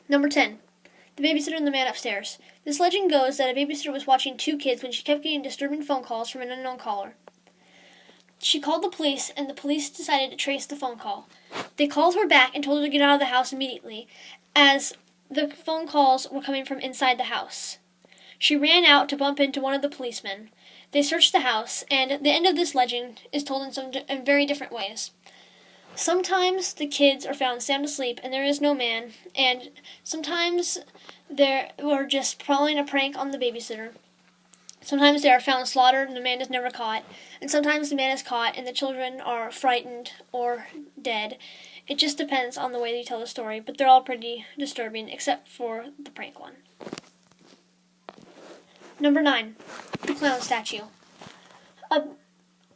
Number 10. The Babysitter and the Man Upstairs. This legend goes that a babysitter was watching two kids when she kept getting disturbing phone calls from an unknown caller. She called the police, and the police decided to trace the phone call. They called her back and told her to get out of the house immediately, as the phone calls were coming from inside the house. She ran out to bump into one of the policemen. They searched the house, and the end of this legend is told in very different ways. Sometimes the kids are found sound asleep and there is no man, and sometimes they were just pulling a prank on the babysitter. Sometimes they are found slaughtered and the man is never caught, and sometimes the man is caught and the children are frightened or dead. It just depends on the way you tell the story, but they're all pretty disturbing except for the prank one. Number 9. The Clown Statue.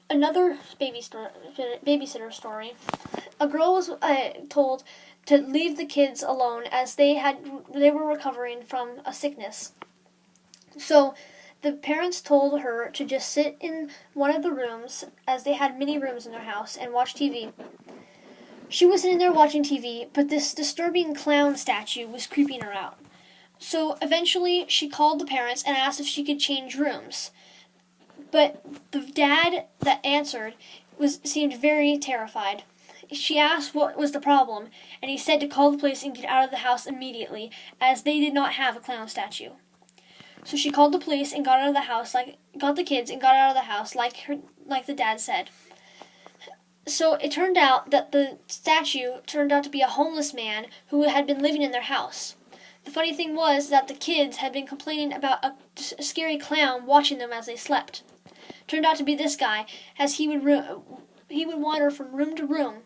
Another babysitter story. A girl was told to leave the kids alone as they were recovering from a sickness. So the parents told her to just sit in one of the rooms, as they had many rooms in their house, and watch TV. She was sitting there watching TV, but this disturbing clown statue was creeping her out. So eventually she called the parents and asked if she could change rooms. But the dad that answered seemed very terrified. She asked what was the problem, and he said to call the police and get out of the house immediately, as they did not have a clown statue. So she called the police and got the kids and got out of the house, like the dad said. So it turned out that the statue turned out to be a homeless man who had been living in their house. The funny thing was that the kids had been complaining about a scary clown watching them as they slept. Turned out to be this guy, as he would wander from room to room.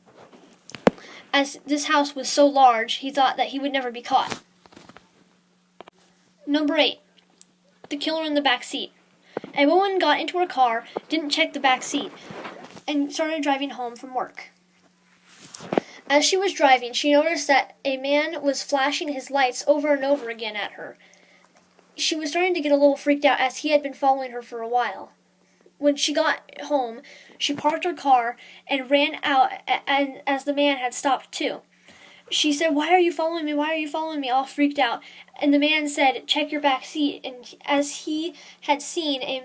As this house was so large, he thought that he would never be caught. Number 8. The Killer in the Back Seat. A woman got into her car, didn't check the back seat, and started driving home from work. As she was driving, she noticed that a man was flashing his lights over and over again at her. She was starting to get a little freaked out, as he had been following her for a while. When she got home, she parked her car and ran out, and as the man had stopped too. She said, "Why are you following me? Why are you following me?" all freaked out. And the man said, "Check your back seat." And as he had seen a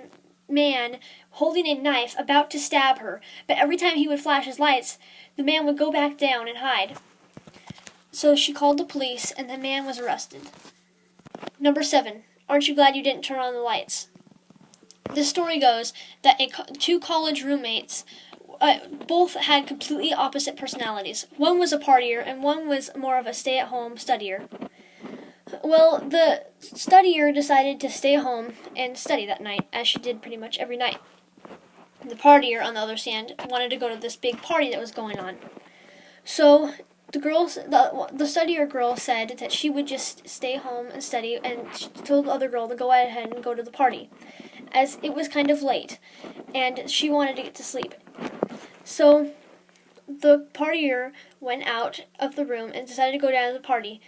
man holding a knife about to stab her, but every time he would flash his lights, the man would go back down and hide. So she called the police, and the man was arrested. Number 7. Aren't you glad you didn't turn on the lights? The story goes that two college roommates both had completely opposite personalities. One was a partier, and one was more of a stay-at-home studier. Well, the studier decided to stay home and study that night, as she did pretty much every night. The partier, on the other hand, wanted to go to this big party that was going on. So the studier girl said that she would just stay home and study, and she told the other girl to go ahead and go to the party, as it was kind of late, and she wanted to get to sleep. So the partier went out of the room and decided to go down to the party.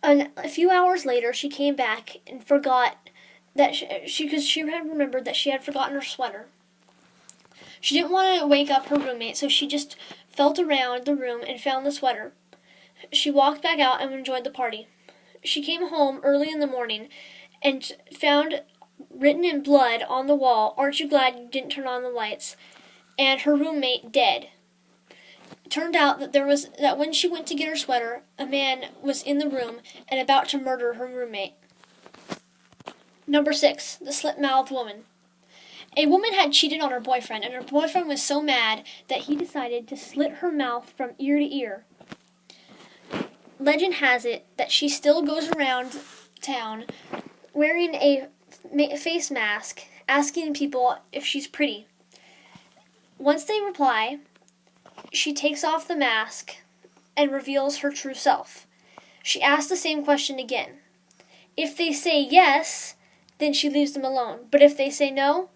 And a few hours later, she came back and forgot that because she had remembered that she had forgotten her sweater. She didn't want to wake up her roommate, so she just felt around the room and found the sweater. She walked back out and enjoyed the party. She came home early in the morning and found written in blood on the wall, "Aren't you glad you didn't turn on the lights?" and her roommate dead. It turned out that when she went to get her sweater, a man was in the room and about to murder her roommate. Number 6. The Slit-Mouthed Woman. A woman had cheated on her boyfriend, and her boyfriend was so mad that he decided to slit her mouth from ear to ear. Legend has it that she still goes around town wearing a face mask, asking people if she's pretty. Once they reply, she takes off the mask and reveals her true self. She asks the same question again. If they say yes, then she leaves them alone. But if they say no,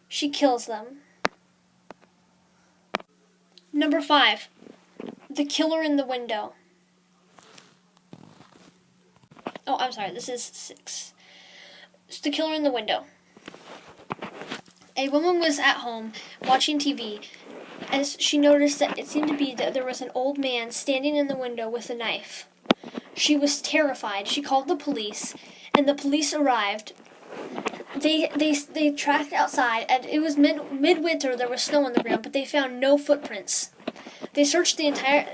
she kills them. Number 5. The Killer in the Window. Oh, I'm sorry, this is 6. It's The Killer in the Window. A woman was at home watching TV as she noticed that it seemed to be that there was an old man standing in the window with a knife. She was terrified. She called the police, and the police arrived. They tracked outside, and it was midwinter. There was snow on the ground, but they found no footprints. They searched the entire,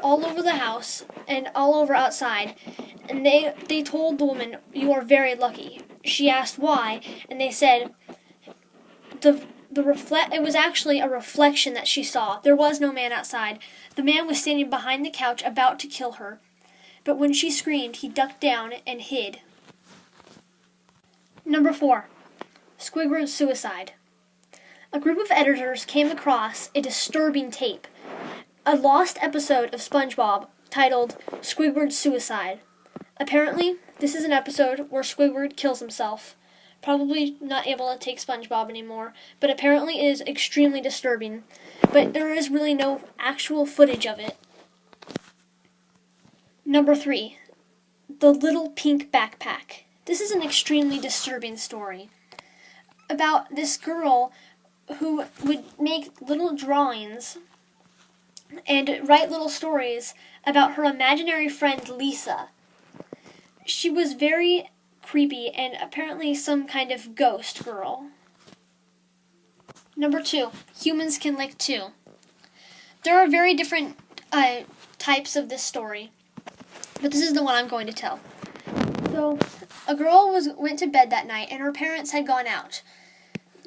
all over the house and all over outside, and they told the woman, "You are very lucky." She asked why, and they said it was actually a reflection that she saw. There was no man outside. The man was standing behind the couch about to kill her, but when she screamed, he ducked down and hid. Number 4. Squidward's suicide. A group of editors came across a disturbing tape, a lost episode of SpongeBob titled Squidward's Suicide. Apparently, this is an episode where Squidward kills himself, probably not able to take SpongeBob anymore, but apparently it is extremely disturbing, but there is really no actual footage of it. Number 3. The Little Pink Backpack. This is an extremely disturbing story about this girl who would make little drawings and write little stories about her imaginary friend Lisa. She was very creepy and apparently some kind of ghost girl. Number 2. Humans Can Lick Too. There are very different types of this story, but this is the one I'm going to tell. So, a girl went to bed that night, and her parents had gone out.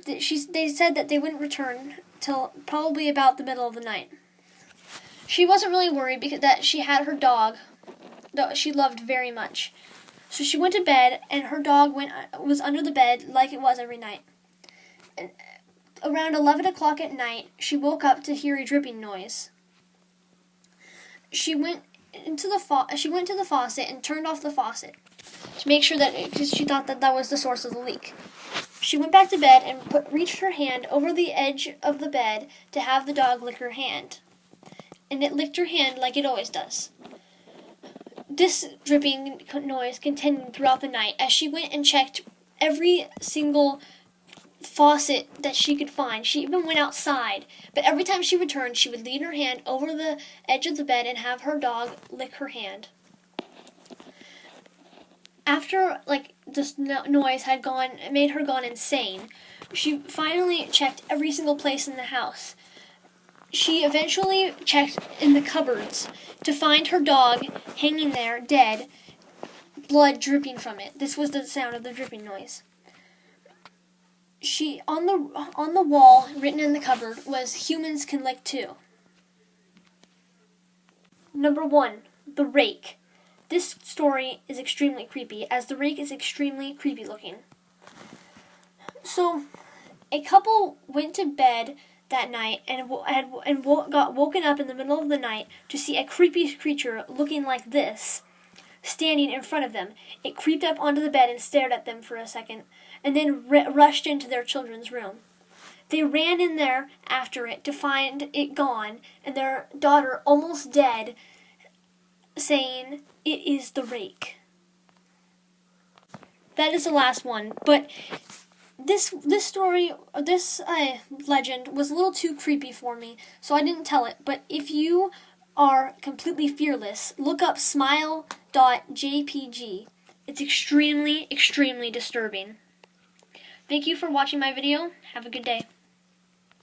They said that they wouldn't return till probably about the middle of the night. She wasn't really worried because that she had her dog that she loved very much. So she went to bed, and her dog was under the bed like it was every night. And around 11 o'clock at night, she woke up to hear a dripping noise. She went to the faucet and turned off the faucet to make sure because she thought that was the source of the leak. She went back to bed and reached her hand over the edge of the bed to have the dog lick her hand. And it licked her hand like it always does. This dripping noise continued throughout the night as she went and checked every single faucet that she could find. She even went outside, but every time she returned, she would lean her hand over the edge of the bed and have her dog lick her hand. After this noise had made her gone insane, she finally checked every single place in the house. She eventually checked in the cupboards to find her dog hanging there dead, blood dripping from it. This was the sound of the dripping noise. On the wall, written in the cupboard, was "Humans Can Lick Too." Number 1. The Rake. This story is extremely creepy, as the rake is extremely creepy looking. So, a couple went to bed that night and got woken up in the middle of the night to see a creepy creature looking like this standing in front of them. It creeped up onto the bed and stared at them for a second, and then rushed into their children's room. They ran in there after it to find it gone, and their daughter almost dead, saying, "It is the rake." That is the last one, but this legend was a little too creepy for me, so I didn't tell it. But if you are completely fearless, look up smile.jpg. It's extremely, extremely disturbing. Thank you for watching my video. Have a good day.